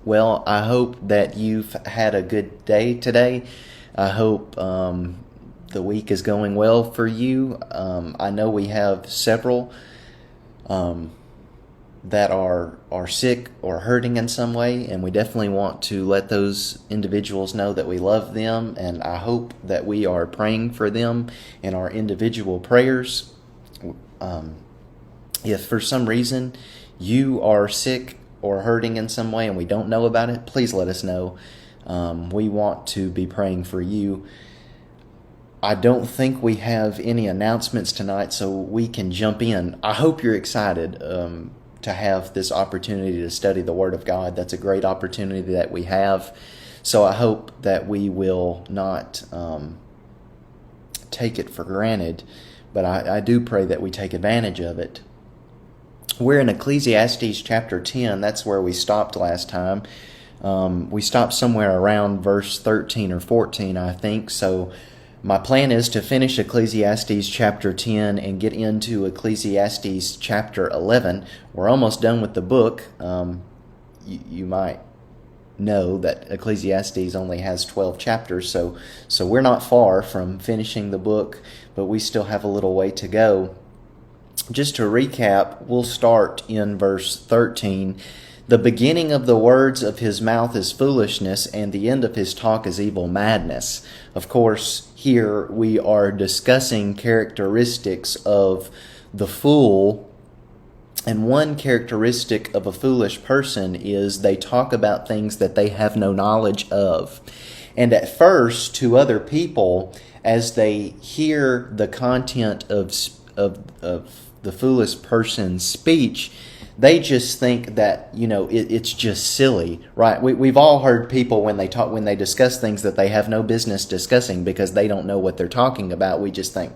Well, I hope that you've had a good day today. I hope the week is going well for you. I know we have several um, that are sick or hurting in some way, and we definitely want to let those individuals know that we love them, and I hope that we are praying for them in our individual prayers. Um, if for some reason you are sick or hurting in some way and we don't know about it, please let us know. We want to be praying for you. I don't think we have any announcements tonight, so we can jump in. I hope you're excited to have this opportunity to study the Word of God. That's a great opportunity that we have. So I hope that we will not take it for granted, but I do pray that we take advantage of it. We're in Ecclesiastes chapter 10. That's where we stopped last time. We stopped somewhere around verse 13 or 14, I think. So my plan is to finish Ecclesiastes chapter 10 and get into Ecclesiastes chapter 11. We're almost done with the book. You might know that Ecclesiastes only has 12 chapters, so we're not far from finishing the book, but we still have a little way to go. Just to recap, we'll start in verse 13. The beginning of the words of his mouth is foolishness, and the end of his talk is evil madness. Of course, here we are discussing characteristics of the fool, and one characteristic of a foolish person is they talk about things that they have no knowledge of. And at first, to other people, as they hear the content of the foolish person's speech, they just think that, it's just silly, right? We've all heard people when they discuss things that they have no business discussing because they don't know what they're talking about. We just think,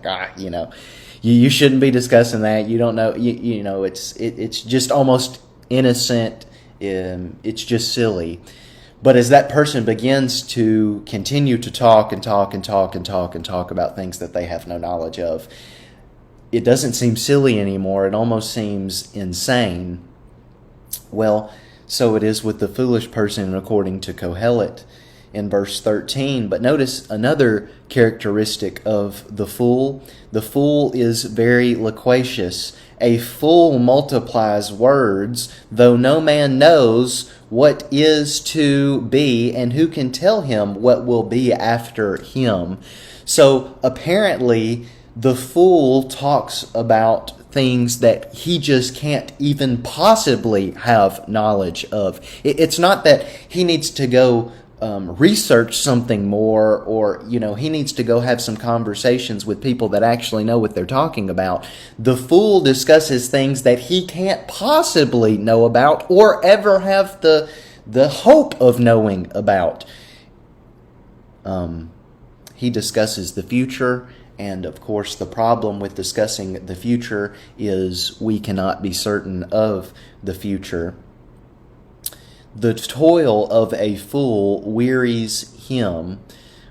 you shouldn't be discussing that. You don't know, it's just almost innocent. It's just silly. But as that person begins to continue to talk and talk and talk and talk and talk about things that they have no knowledge of, it doesn't seem silly anymore. It almost seems insane. Well, so it is with the foolish person according to Kohelet in verse 13. But notice another characteristic of the fool. The fool is very loquacious. A fool multiplies words, though no man knows what is to be and who can tell him what will be after him. So apparently the fool talks about things that he just can't even possibly have knowledge of. It's not that he needs to go research something more, or he needs to go have some conversations with people that actually know what they're talking about. The fool discusses things that he can't possibly know about or ever have the hope of knowing about. He discusses the future. And of course, the problem with discussing the future is we cannot be certain of the future. The toil of a fool wearies him.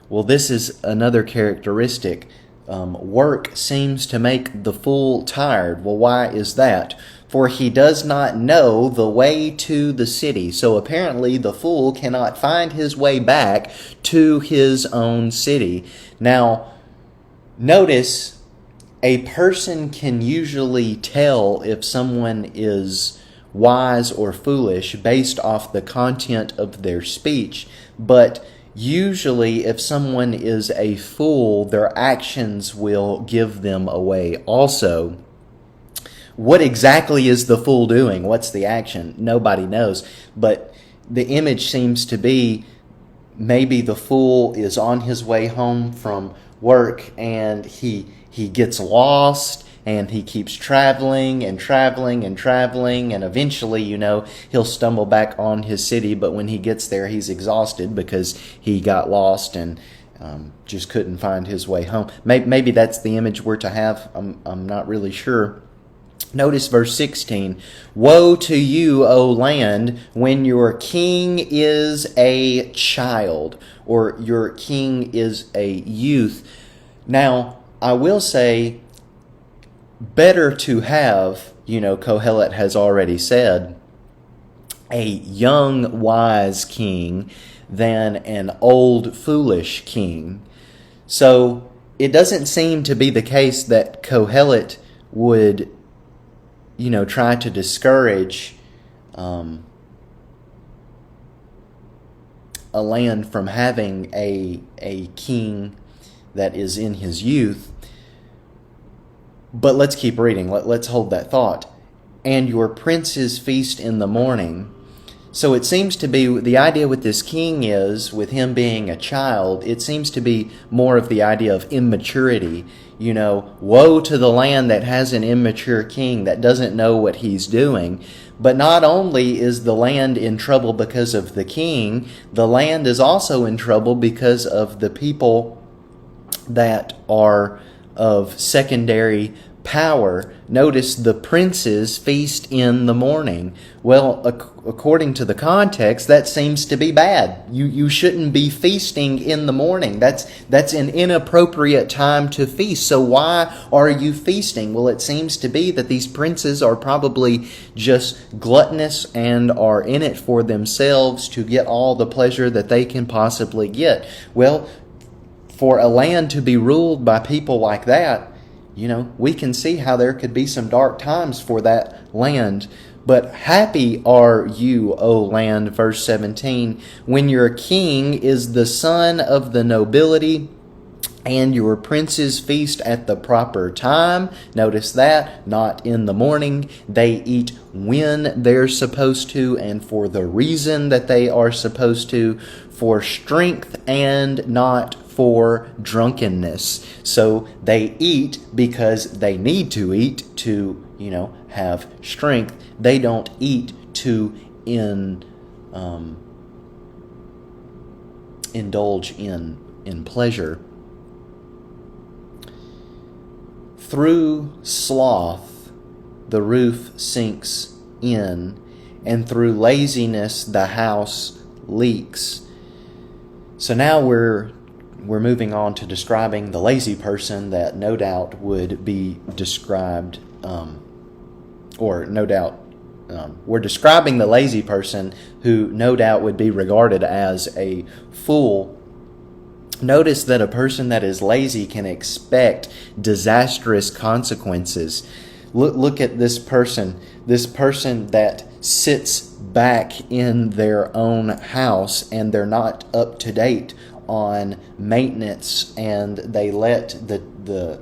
Well, this is another characteristic. Work seems to make the fool tired. Well, why is that? For he does not know the way to the city. So apparently the fool cannot find his way back to his own city. Now, notice, a person can usually tell if someone is wise or foolish based off the content of their speech, but usually if someone is a fool, their actions will give them away also. What exactly is the fool doing? What's the action? Nobody knows, but the image seems to be maybe the fool is on his way home from work and he gets lost and he keeps traveling and traveling and traveling, and eventually, he'll stumble back on his city, but when he gets there, he's exhausted because he got lost and just couldn't find his way home. Maybe that's the image we're to have. I'm not really sure. Notice verse 16. Woe to you, O land, when your king is a child, or your king is a youth. Now, I will say, better to have, Kohelet has already said, a young wise king than an old foolish king. So it doesn't seem to be the case that Kohelet would, try to discourage a land from having a king that is in his youth. But let's keep reading. Let's hold that thought. And your princes feast in the morning. So it seems to be, the idea with this king is, with him being a child, it seems to be more of the idea of immaturity. Woe to the land that has an immature king that doesn't know what he's doing. But not only is the land in trouble because of the king, the land is also in trouble because of the people that are of secondary power. Notice the princes feast in the morning. Well, according to the context, that seems to be bad. You shouldn't be feasting in the morning. That's an inappropriate time to feast. So why are you feasting? Well, it seems to be that these princes are probably just gluttonous and are in it for themselves to get all the pleasure that they can possibly get. Well, for a land to be ruled by people like that, we can see how there could be some dark times for that land. But happy are you, O land, verse 17, when your king is the son of the nobility, and your princes feast at the proper time. Notice that, not in the morning. They eat when they're supposed to and for the reason that they are supposed to, for strength and not for drunkenness. So they eat because they need to eat to, have strength. They don't eat to indulge in pleasure. Through sloth the roof sinks in, and through laziness the house leaks. So now we're moving on to describing the lazy person that no doubt would be described, we're describing the lazy person who no doubt would be regarded as a fool. Notice that a person that is lazy can expect disastrous consequences. Look at this person that sits back in their own house and they're not up to date on maintenance, and they let the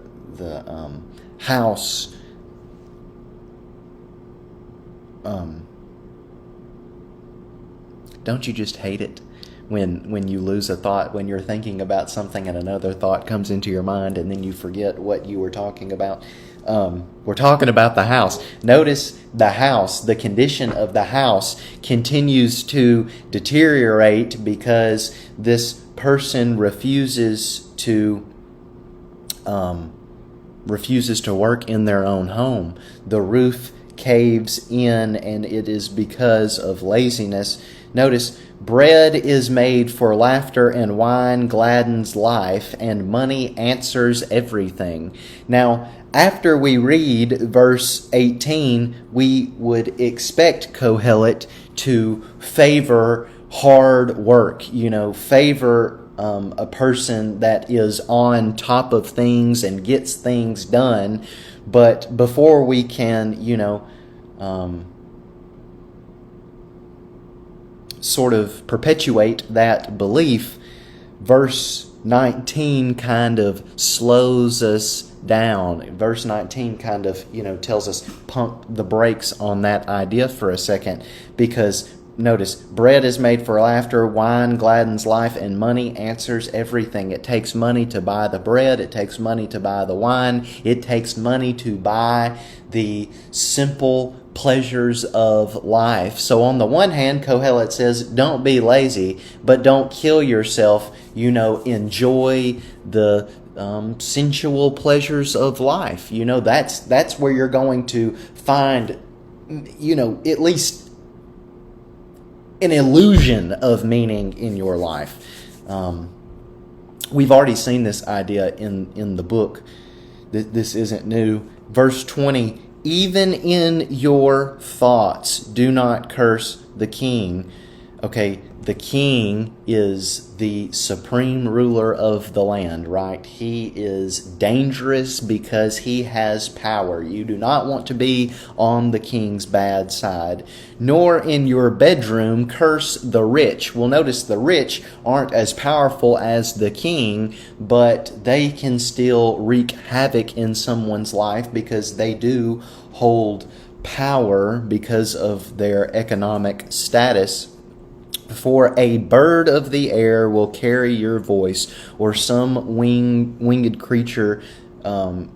house don't you just hate it when you lose a thought, when you're thinking about something and another thought comes into your mind and then you forget what you were talking about? We're talking about the house. Notice the house, the condition of the house continues to deteriorate because this person refuses to work in their own home. The roof caves in, and it is because of laziness. Notice, bread is made for laughter, and wine gladdens life, and money answers everything. Now, after we read verse 18, we would expect Kohelet to favor hard work, favor a person that is on top of things and gets things done. But before we can, sort of perpetuate that belief, verse 19 kind of slows us down. Verse 19 kind of, tells us pump the brakes on that idea for a second, because notice, bread is made for laughter, wine gladdens life, and money answers everything. It takes money to buy the bread. It takes money to buy the wine. It takes money to buy the simple pleasures of life. So on the one hand, Kohelet says, don't be lazy, but don't kill yourself. Enjoy the sensual pleasures of life. That's where you're going to find, at least an illusion of meaning in your life. We've already seen this idea in the book. This isn't new. Verse 20 Even in your thoughts, do not curse the king. Okay, the king is the supreme ruler of the land, right? He is dangerous because he has power. You do not want to be on the king's bad side. Nor in your bedroom curse the rich. Well, notice the rich aren't as powerful as the king, but they can still wreak havoc in someone's life because they do hold power because of their economic status. For a bird of the air will carry your voice, or some winged creature tell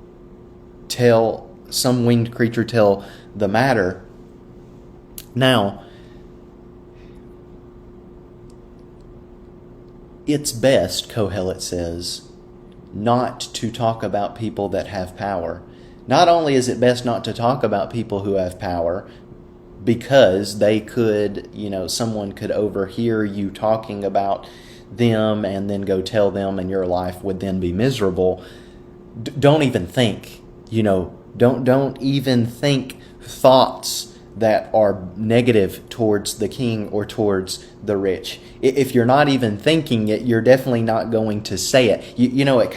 the matter. Now, it's best, Kohelet says, not to talk about people that have power. Not only is it best not to talk about people who have power, because they could, someone could overhear you talking about them and then go tell them, and your life would then be miserable. Don't even think, don't even think thoughts that are negative towards the king or towards the rich. If you're not even thinking it, you're definitely not going to say it. It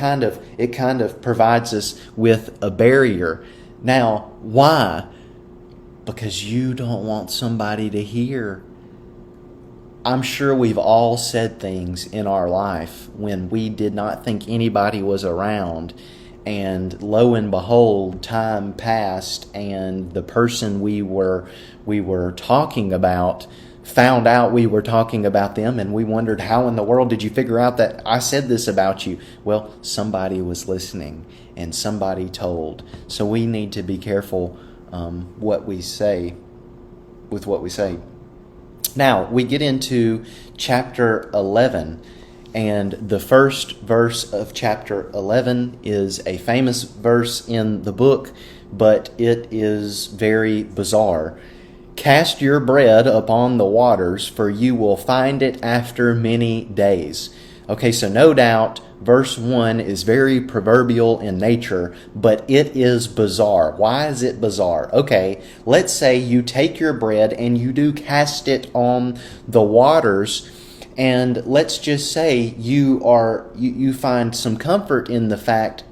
kind of provides us with a barrier. Now, why? Because you don't want somebody to hear. I'm sure we've all said things in our life when we did not think anybody was around, and lo and behold, time passed, and the person we were talking about found out we were talking about them, and we wondered, how in the world did you figure out that I said this about you? Well, somebody was listening and somebody told. So we need to be careful what we say. Now, we get into chapter 11, and the first verse of chapter 11 is a famous verse in the book, but it is very bizarre. Cast your bread upon the waters, for you will find it after many days. Okay, so no doubt verse 1 is very proverbial in nature, but it is bizarre. Why is it bizarre? Okay, let's say you take your bread and you do cast it on the waters, and let's just say you find some comfort in the fact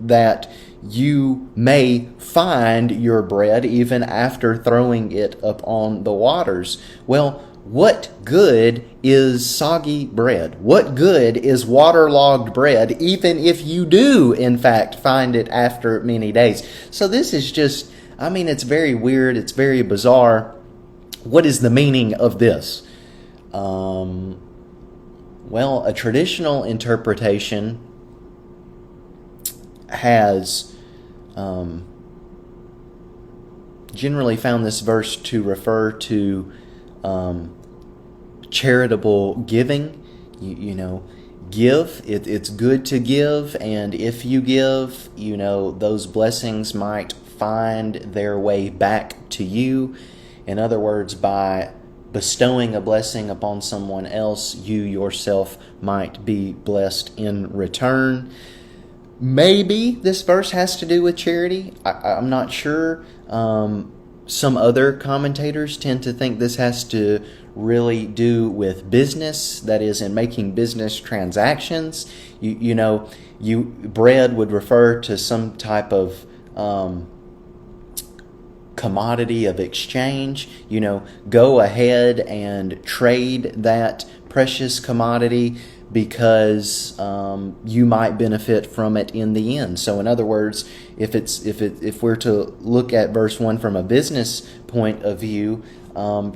that you may find your bread even after throwing it up on the waters. Well, what good is soggy bread? What good is waterlogged bread, even if you do, in fact, find it after many days? So this is just, it's very weird. It's very bizarre. What is the meaning of this? Well, a traditional interpretation has generally found this verse to refer to charitable giving. Give. It's good to give, and if you give, those blessings might find their way back to you. In other words, by bestowing a blessing upon someone else, you yourself might be blessed in return. Maybe this verse has to do with charity. I'm not sure. Some other commentators tend to think this has to really do with business, that is, in making business transactions. Bread would refer to some type of commodity of exchange. Go ahead and trade that precious commodity because you might benefit from it in the end. So in other words, if we're to look at verse 1 from a business point of view,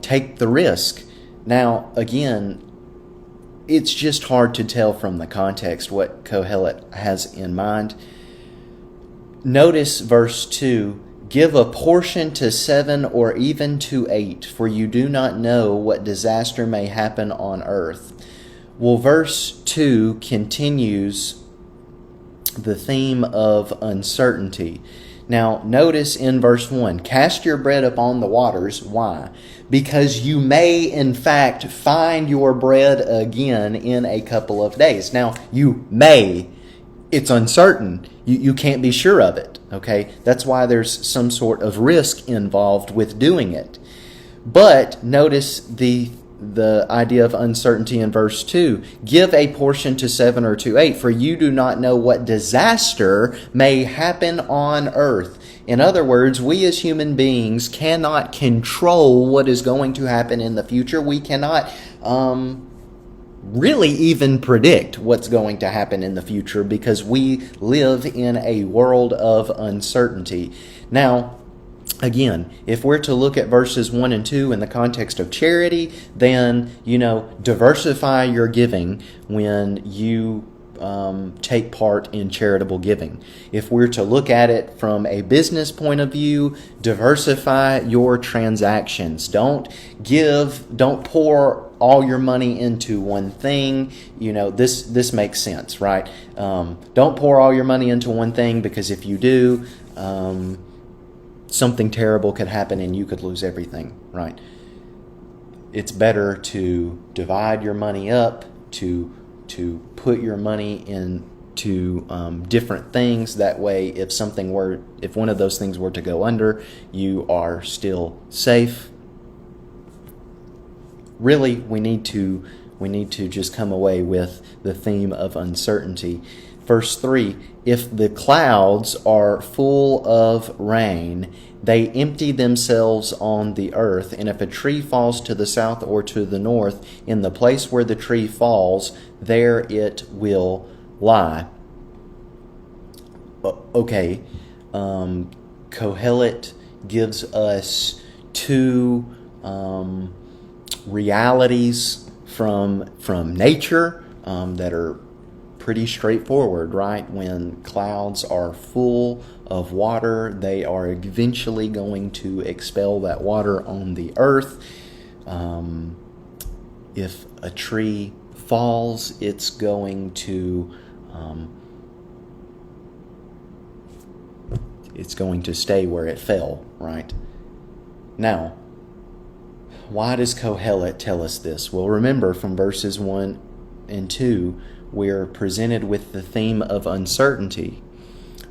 take the risk. Now, again, it's just hard to tell from the context what Kohelet has in mind. Notice verse 2, give a portion to 7 or even to 8, for you do not know what disaster may happen on earth. Well, verse 2 continues the theme of uncertainty. Now, notice in verse 1, cast your bread upon the waters. Why? Because you may, in fact, find your bread again in a couple of days. Now, you may. it's uncertain. You can't be sure of it, okay? That's why there's some sort of risk involved with doing it. But notice the idea of uncertainty in verse 2. Give a portion to 7 or to 8, for you do not know what disaster may happen on earth. In other words, we as human beings cannot control what is going to happen in the future. We cannot really even predict what's going to happen in the future because we live in a world of uncertainty. Now, again, if we're to look at verses 1 and 2 in the context of charity, then, diversify your giving when you take part in charitable giving. If we're to look at it from a business point of view, diversify your transactions. Don't pour all your money into one thing. This makes sense, right? Don't pour all your money into one thing, because if you do, something terrible could happen and you could lose everything, right? It's better to divide your money up, to put your money into different things. That way, if one of those things were to go under, you are still safe. Really, we need to just come away with the theme of uncertainty. Verse 3, if the clouds are full of rain, they empty themselves on the earth. And if a tree falls to the south or to the north, in the place where the tree falls, there it will lie. Okay, Kohelet gives us two realities from nature that are pretty straightforward, right? When clouds are full of water, they are eventually going to expel that water on the earth. If a tree falls, it's going to stay where it fell, right? Now, why does Kohelet tell us this? Well, remember, from verses 1 and 2, we're presented with the theme of uncertainty.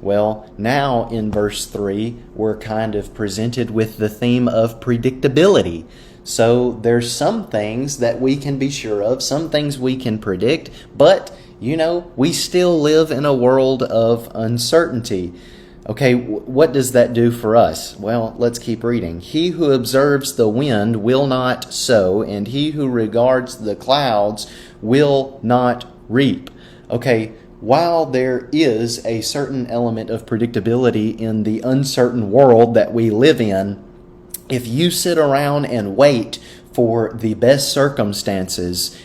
Well, now in verse 3, we're kind of presented with the theme of predictability. So there's some things that we can be sure of, some things we can predict, but, we still live in a world of uncertainty. Okay, what does that do for us? Well, let's keep reading. He who observes the wind will not sow, and he who regards the clouds will not reap. Okay, while there is a certain element of predictability in the uncertain world that we live in, if you sit around and wait for the best circumstances,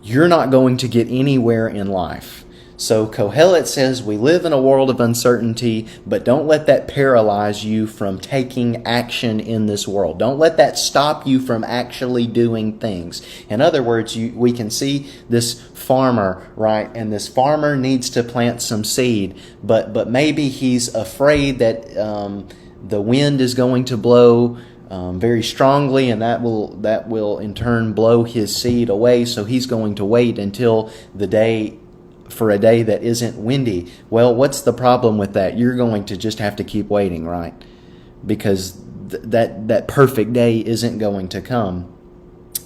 you're not going to get anywhere in life. So Kohelet says we live in a world of uncertainty, but don't let that paralyze you from taking action in this world. Don't let that stop you from actually doing things. In other words, we can see this farmer, right? And this farmer needs to plant some seed, but maybe he's afraid that the wind is going to blow very strongly, and that will in turn blow his seed away. So he's going to wait until for a day that isn't windy. Well, what's the problem with that? You're going to just have to keep waiting, right? Because that perfect day isn't going to come.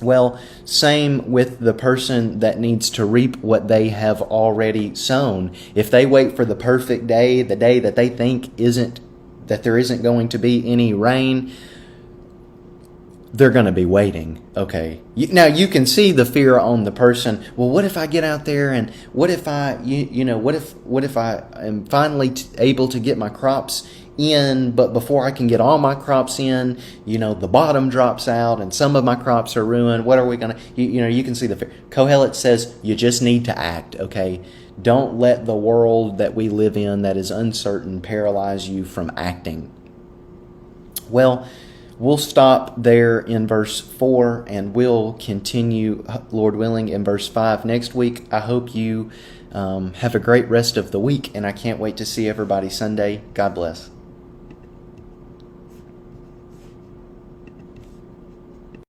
Well, same with the person that needs to reap what they have already sown. If they wait for the perfect day, the day that they think that there isn't going to be any rain, they're going to be waiting. Okay. Now you can see the fear on the person. Well, what if I get out there and what if I, what if I am finally able to get my crops in, but before I can get all my crops in, the bottom drops out and some of my crops are ruined. What are we going to, you can see the fear. Kohelet says you just need to act. Okay. Don't let the world that we live in that is uncertain paralyze you from acting. Well, we'll stop there in verse 4, and we'll continue, Lord willing, in verse 5 next week. I hope you have a great rest of the week, and I can't wait to see everybody Sunday. God bless.